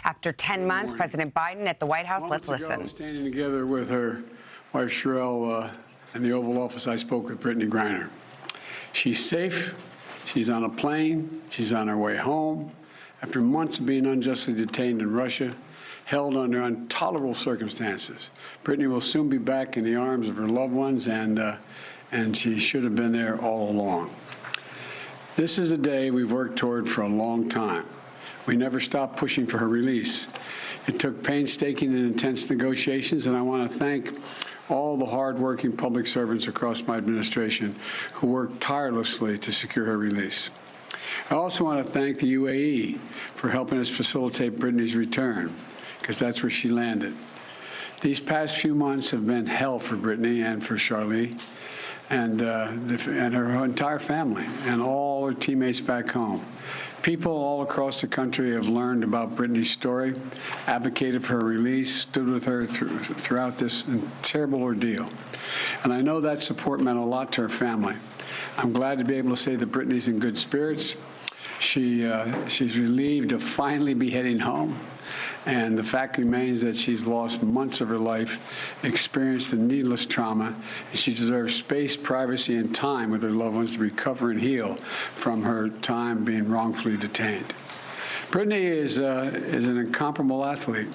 After 10 months, President Biden at the White House. Let's listen. Standing together with her wife, Cherelle, in the Oval Office, I spoke with Britney Griner. She's safe. She's on a plane. She's on her way home. After months of being unjustly detained in Russia, held under intolerable circumstances, Britney will soon be back in the arms of her loved ones, and she should have been there all along. This is a day we've worked toward for a long time. We never stopped pushing for her release. It took painstaking and intense negotiations, and I want to thank all the hard-working public servants across my administration who worked tirelessly to secure her release. I also want to thank the UAE for helping us facilitate Britney's return, because that's where she landed. These past few months have been hell for Britney and for Charlie and her entire family and all her teammates back home. People all across the country have learned about Britney's story, advocated for her release, stood with her throughout this terrible ordeal. And I know that support meant a lot to her family. I'm glad to be able to say that Britney's in good spirits. She's relieved to finally be heading home. And the fact remains that she's lost months of her life, experienced a needless trauma, and she deserves space, privacy, and time with her loved ones to recover and heal from her time being wrongfully detained. Britney is an incomparable athlete,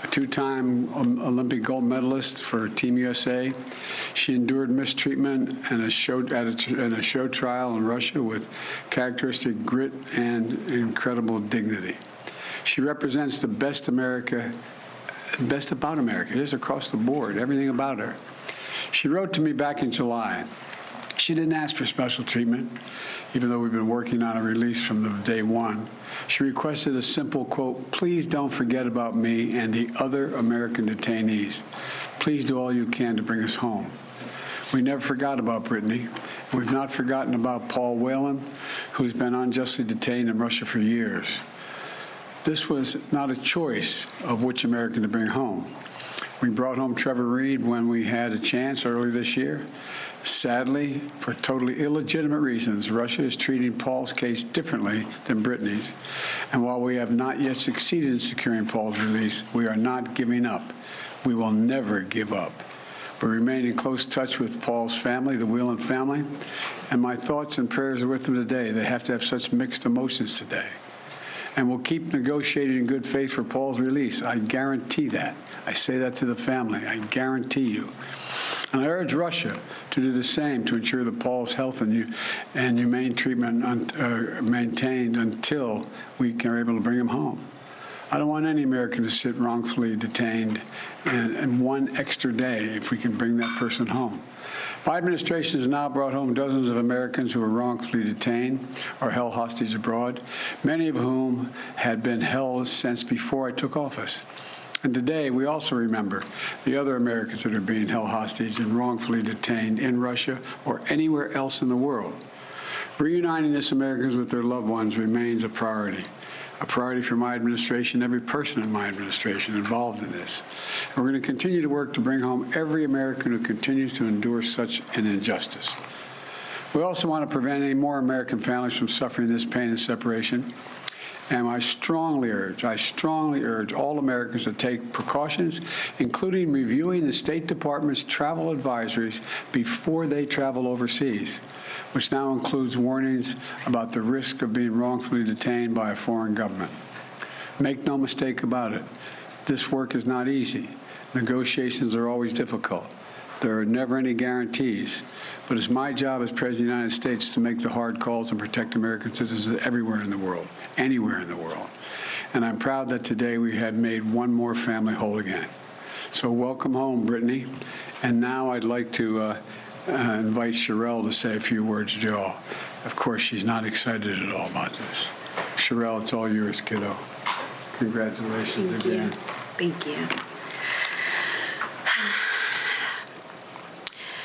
a two-time Olympic gold medalist for Team USA. She endured mistreatment and a show trial in Russia with characteristic grit and incredible dignity. She represents the best America, best about America. It is across the board, everything about her. She wrote to me back in July. She didn't ask for special treatment, even though we've been working on a release from the day one. She requested a simple quote, "Please don't forget about me and the other American detainees. Please do all you can to bring us home." We never forgot about Britney. We've not forgotten about Paul Whelan, who's been unjustly detained in Russia for years. This was not a choice of which American to bring home. We brought home Trevor Reed when we had a chance early this year. Sadly, for totally illegitimate reasons, Russia is treating Paul's case differently than Britney's. And while we have not yet succeeded in securing Paul's release, we are not giving up. We will never give up. We remain in close touch with Paul's family, the Whelan family, and my thoughts and prayers are with them today. They have to have such mixed emotions today. And we'll keep negotiating in good faith for Paul's release. I guarantee that. I say that to the family. I guarantee you. And I urge Russia to do the same to ensure that Paul's health and humane treatment are maintained until we are able to bring him home. I don't want any American to sit wrongfully detained and one extra day if we can bring that person home. My administration has now brought home dozens of Americans who were wrongfully detained or held hostage abroad, many of whom had been held since before I took office. And today, we also remember the other Americans that are being held hostage and wrongfully detained in Russia or anywhere else in the world. Reuniting these Americans with their loved ones remains a priority for my administration, every person in my administration involved in this. And we're going to continue to work to bring home every American who continues to endure such an injustice. We also want to prevent any more American families from suffering this pain and separation. And I strongly urge all Americans to take precautions, including reviewing the State Department's travel advisories before they travel overseas, which now includes warnings about the risk of being wrongfully detained by a foreign government. Make no mistake about it, this work is not easy. Negotiations are always difficult. There are never any guarantees, but it's my job as President of the United States to make the hard calls and protect American citizens everywhere in the world, anywhere in the world. And I'm proud that today we have made one more family whole again. So welcome home, Britney. And now I'd like to invite Cherelle to say a few words to you all. Of course, she's not excited at all about this. Cherelle, it's all yours, kiddo. Congratulations again. Thank you.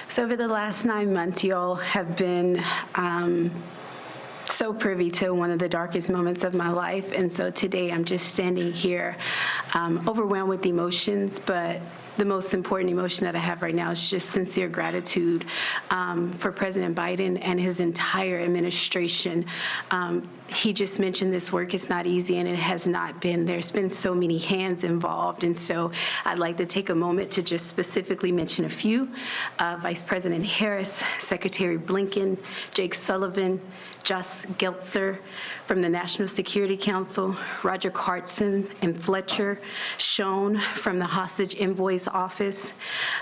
So over the last 9 months, you all have been so privy to one of the darkest moments of my life. And so today I'm just standing here overwhelmed with emotions, but the most important emotion that I have right now is just sincere gratitude for President Biden and his entire administration. He just mentioned this work is not easy, and it has not been. There's been so many hands involved, and so I'd like to take a moment to just specifically mention a few. Vice President Harris, Secretary Blinken, Jake Sullivan, Josh Geltzer from the National Security Council, Roger Cartson and Fletcher, Schoen from the Hostage Envoy's Office.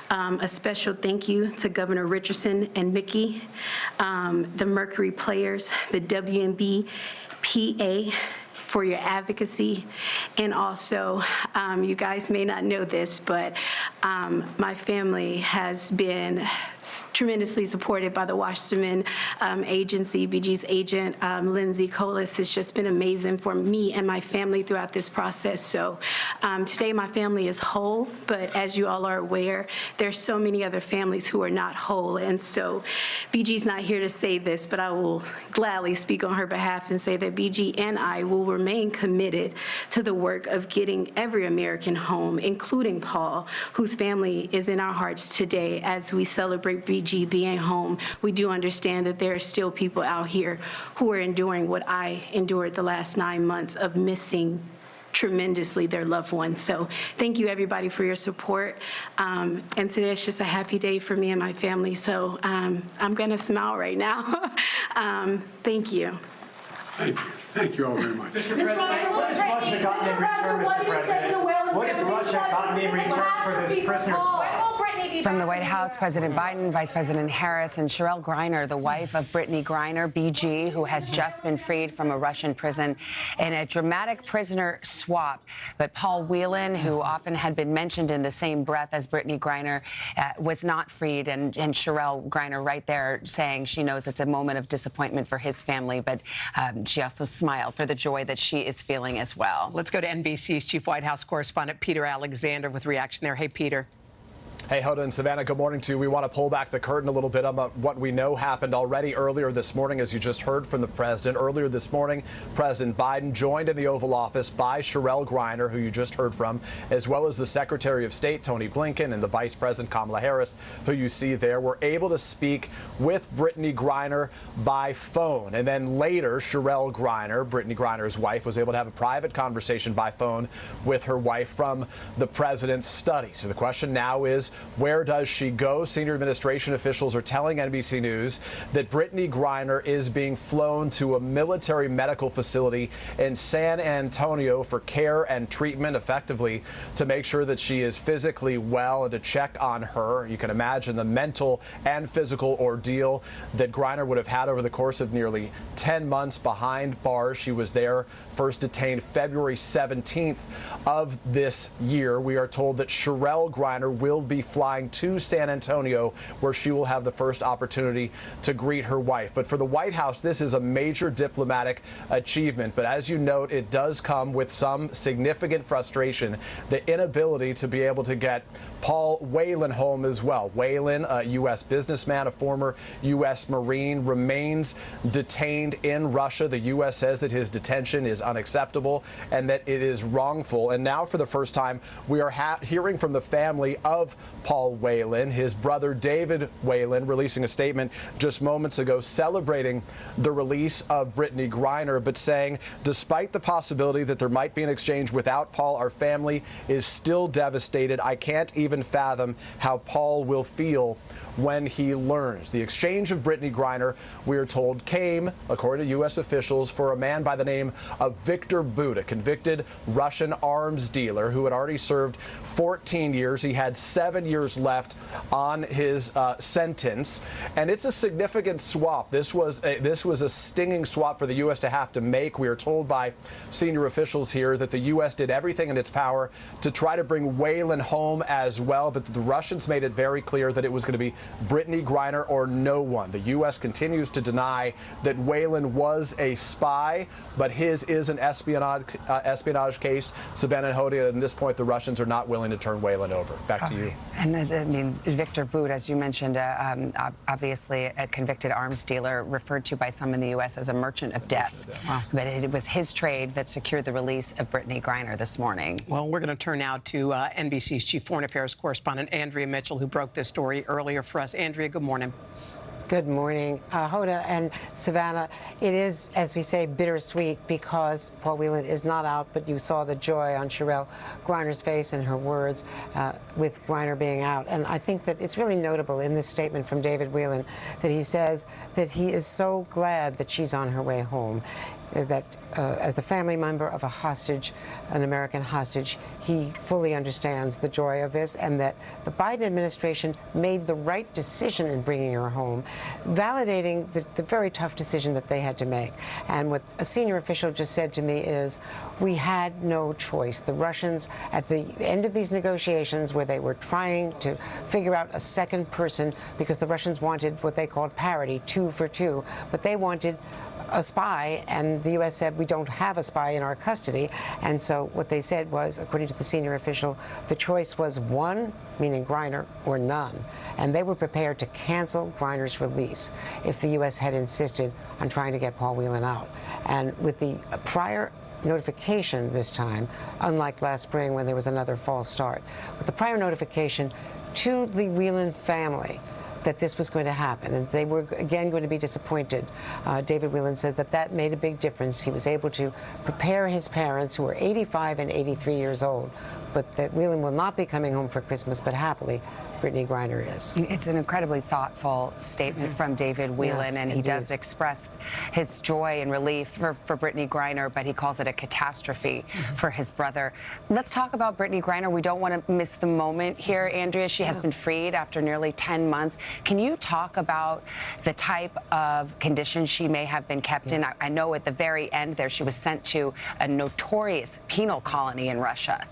A special thank you to Governor Richardson and Mickey, the Mercury Players, the WNB PA, for your advocacy. And also, you guys may not know this, but my family has been tremendously supported by the Wasserman Agency. BG's agent, Lindsay Colas, has just been amazing for me and my family throughout this process. So today my family is whole, but as you all are aware, there's so many other families who are not whole. And so BG's not here to say this, but I will gladly speak on her behalf and say that BG and I will remain committed to the work of getting every American home, including Paul, whose family is in our hearts today as we celebrate BG being home. We do understand that there are still people out here who are enduring what I endured the last 9 months of missing tremendously their loved ones. So thank you everybody for your support. And today it's just a happy day for me and my family. So I'm gonna smile right now. Thank you. Thank you. Thank you all very much. Mr. President, what has Russia gotten in return, Mr. President? What has Russia gotten in return for this prisoner swap? From the White House, President Biden, Vice President Harris, and Cherelle Griner, the wife of Brittney Griner, BG, who has just been freed from a Russian prison in a dramatic prisoner swap. But Paul Whelan, who often had been mentioned in the same breath as Brittney Griner, was not freed. And Cherelle Griner right there saying she knows it's a moment of disappointment for his family, but she also smiled for the joy that she is feeling as well. Let's go to NBC's Chief White House Correspondent Peter Alexander with reaction there. Hey, Peter. Hey, Hoda and Savannah, good morning to you. We want to pull back the curtain a little bit on what we know happened already earlier this morning, as you just heard from the president. Earlier this morning, President Biden joined in the Oval Office by Cherelle Griner, who you just heard from, as well as the Secretary of State, Tony Blinken, and the Vice President, Kamala Harris, who you see there, were able to speak with Brittney Griner by phone. And then later, Cherelle Griner, Brittney Griner's wife, was able to have a private conversation by phone with her wife from the president's study. So the question now is, where does she go? Senior administration officials are telling NBC News that Brittney Griner is being flown to a military medical facility in San Antonio for care and treatment, effectively to make sure that she is physically well and to check on her. You can imagine the mental and physical ordeal that Griner would have had over the course of nearly 10 months behind bars. She was there, first detained February 17th of this year. We are told that Cherelle Griner will be flying to San Antonio, where she will have the first opportunity to greet her wife. But for the White House, this is a major diplomatic achievement. But as you note, it does come with some significant frustration, the inability to be able to get Paul Whelan home as well. Whelan, a U.S. businessman, a former U.S. Marine, remains detained in Russia. The U.S. says that his detention is unacceptable and that it is wrongful. And now, for the first time, we are hearing from the family of Paul Whelan. His brother David Whelan releasing a statement just moments ago celebrating the release of Brittney Griner, but saying, despite the possibility that there might be an exchange without Paul, our family is still devastated. I can't even fathom how Paul will feel when he learns. The exchange of Brittney Griner, we are told, came, according to U.S. officials, for a man by the name of Victor Bout, a convicted Russian arms dealer who had already served 14 years. He had 7 years left on his sentence, and it's a significant swap. This was a stinging swap for the U.S. to have to make. We are told by senior officials here that the U.S. did everything in its power to try to bring Whelan home as well, but the Russians made it very clear that it was going to be Brittney Griner or no one. The U.S. continues to deny that Whelan was a spy, but his is an espionage case. Savannah and Hoda, at this point, the Russians are not willing to turn Whelan over. Back to you. And I mean, Victor Bout, as you mentioned, obviously a convicted arms dealer referred to by some in the U.S. as a merchant of death. Wow. But it was his trade that secured the release of Brittney Griner this morning. Well, we're going to turn now to NBC's chief foreign affairs correspondent, Andrea Mitchell, who broke this story earlier for us. Andrea, good morning. Good morning, Hoda and Savannah. It is, as we say, bittersweet because Paul Whelan is not out, but you saw the joy on Cherelle Griner's face and her words with Griner being out. And I think that it's really notable in this statement from David Whelan that he says that he is so glad that she's on her way home. That as the family member of a hostage, an American hostage, he fully understands the joy of this and that the Biden administration made the right decision in bringing her home, validating the very tough decision that they had to make. And what a senior official just said to me is, we had no choice. The Russians, at the end of these negotiations where they were trying to figure out a second person, because the Russians wanted what they called parity, 2 for 2, but they wanted a spy, and the U.S. said we don't have a spy in our custody. And so what they said was, according to the senior official, the choice was one, meaning Griner, or none. And they were prepared to cancel Griner's release if the U.S. had insisted on trying to get Paul Whelan out. And with the prior notification this time, unlike last spring when there was another false start, with the prior notification to the Whelan family that this was going to happen, and they were again going to be disappointed. David Whelan said that that made a big difference. He was able to prepare his parents, who are 85 and 83 years old, but that Whelan will not be coming home for Christmas, but happily, Brittney Griner is. It's an incredibly thoughtful statement from David Whelan, Yes, and he indeed. does express his joy and relief for Brittney Griner, but he calls it a catastrophe for his brother. Let's talk about Brittney Griner. We don't want to miss the moment here, Andrea. She has been freed after nearly 10 months. Can you talk about the type of conditions she may have been kept in? I know at the very end there she was sent to a notorious penal colony in Russia.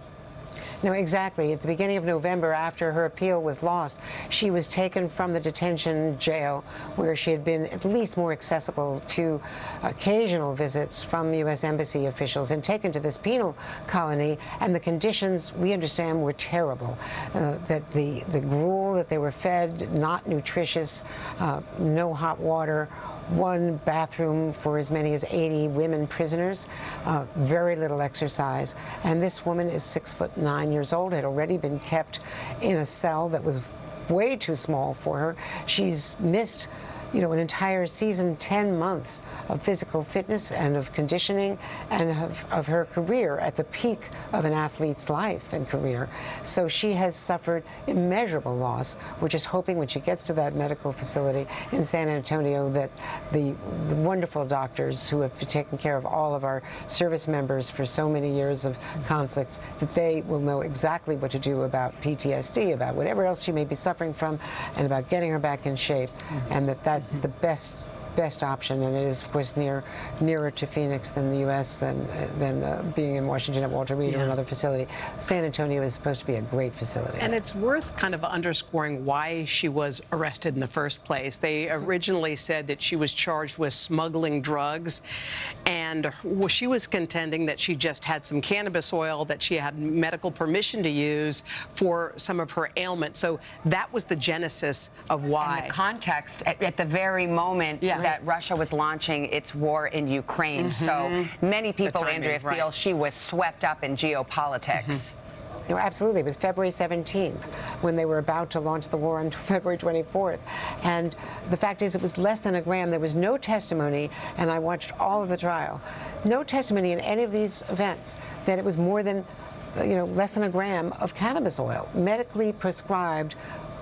No, exactly. At the beginning of November, after her appeal was lost, she was taken from the detention jail where she had been at least more accessible to occasional visits from U.S. Embassy officials and taken to this penal colony. And the conditions, we understand, were terrible. That the gruel that they were fed, not nutritious, no hot water, one bathroom for as many as 80 women prisoners, very little exercise. And this woman is 6'9" had already been kept in a cell that was way too small for her. She's missed, an entire season, 10 months of physical fitness and of conditioning and of her career at the peak of an athlete's life and career. So she has suffered immeasurable loss. We're just hoping when she gets to that medical facility in San Antonio that the wonderful doctors who have taken care of all of our service members for so many years of conflicts, that they will know exactly what to do about PTSD, about whatever else she may be suffering from, and about getting her back in shape, and that's the best option, and it is, of course, nearer to Phoenix than the U.S. than being in Washington at Walter Reed or another facility. San Antonio is supposed to be a great facility. And it's worth kind of underscoring why she was arrested in the first place. They originally said that she was charged with smuggling drugs, and she was contending that she just had some cannabis oil that she had medical permission to use for some of her ailments. So that was the genesis of why. And the context at the very moment that Russia was launching its war in Ukraine. So many people, timing, Andrea, feel she was swept up in geopolitics. Absolutely. It was February 17th when they were about to launch the war on February 24th. And the fact is, it was less than a gram. There was no testimony, and I watched all of the trial. No testimony in any of these events that it was more than, less than a gram of cannabis oil, medically prescribed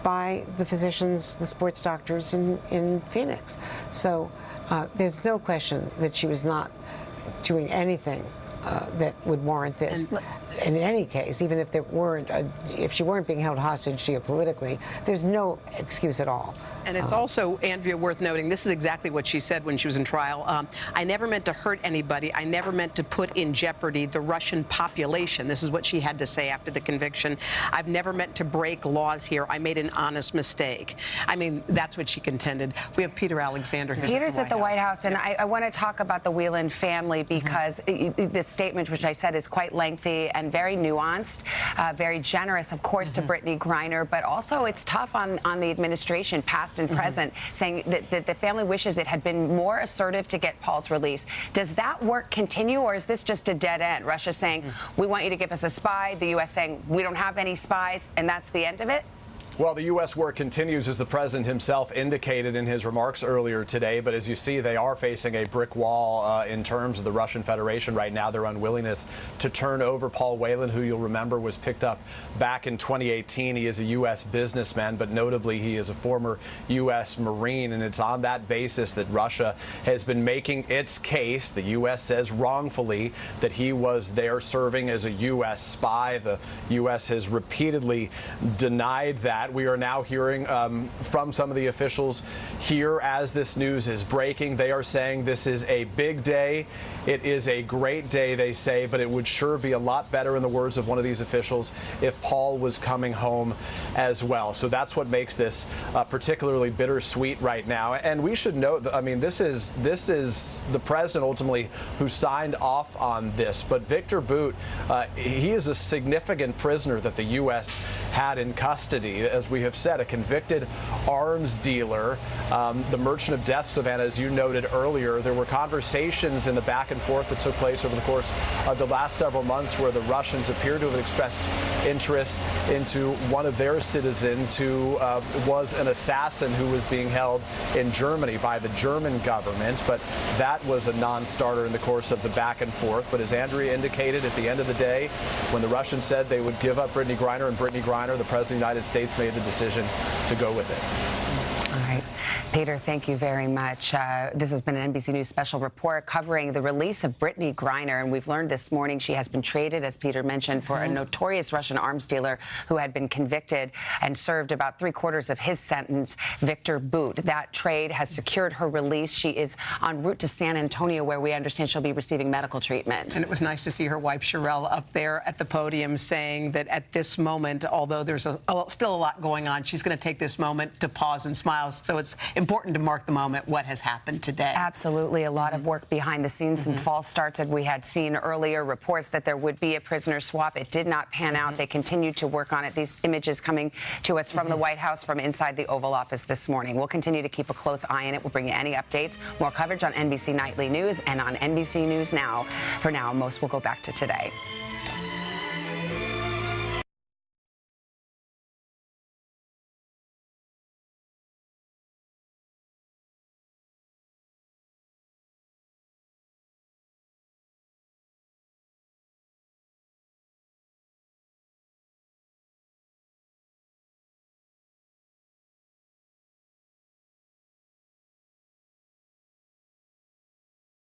by the physicians, the sports doctors in Phoenix. So there's no question that she was not doing anything that would warrant this. In any case, even if if she weren't being held hostage geopolitically, there's no excuse at all. And it's also, Andrea, worth noting, this is exactly what she said when she was in trial. I never meant to hurt anybody. I never meant to put in jeopardy the Russian population. This is what she had to say after the conviction. I've never meant to break laws here. I made an honest mistake. I mean, that's what she contended. We have Peter Alexander here. Peter's at the White House, and I want to talk about the Whelan family because this statement, which I said is quite lengthy and again, very nuanced, very generous, of course, to Brittney Griner, but also it's tough on the administration, past and present, saying that the family wishes it had been more assertive to get Paul's release. Does that work continue, or is this just a dead end? Russia saying, we want you to give us a spy, the U.S. saying, we don't have any spies, and that's the end of it? Well, the U.S. work continues, as the president himself indicated in his remarks earlier today. But as you see, they are facing a brick wall in terms of the Russian Federation right now, their unwillingness to turn over Paul Whelan, who you'll remember was picked up back in 2018. He is a U.S. businessman, but notably he is a former U.S. Marine. And it's on that basis that Russia has been making its case. The U.S. says wrongfully that he was there serving as a U.S. spy. The U.S. has repeatedly denied that. We are now hearing from some of the officials here as this news is breaking. They are saying this is a big day. It is a great day, they say, but it would sure be a lot better, in the words of one of these officials, if Paul was coming home as well. So that's what makes this particularly bittersweet right now. And we should note that, I mean, this is the president ultimately who signed off on this. But Victor Bout, he is a significant prisoner that the U.S. had in custody. As we have said, a convicted arms dealer, the merchant of death, Savannah, as you noted earlier. There were conversations in the back and forth that took place over the course of the last several months where the Russians appear to have expressed interest into one of their citizens who was an assassin who was being held in Germany by the German government. But that was a non-starter in the course of the back and forth. But as Andrea indicated, at the end of the day, when the Russians said they would give up Brittney Griner and Brittney Griner, the President of the United States made the decision to go with it. All right. Peter, thank you very much. This has been an NBC News special report covering the release of Brittney Griner, and we've learned this morning she has been traded, as Peter mentioned, for a notorious Russian arms dealer who had been convicted and served about 3/4 of his sentence, Victor Bout. That trade has secured her release. She is en route to San Antonio, where we understand she'll be receiving medical treatment. And it was nice to see her wife, Cherelle, up there at the podium saying that at this moment, although there's still a lot going on, she's going to take this moment to pause and smile. So it's important to mark the moment, what has happened today. Absolutely. A lot of work behind the scenes, some false starts that we had seen earlier, reports that there would be a prisoner swap. It did not pan out. They continued to work on it. These images coming to us from the White House, from inside the Oval Office this morning. We'll continue to keep a close eye on it. We'll bring you any updates, more coverage on NBC Nightly News and on NBC News Now. For now, most will go back to today.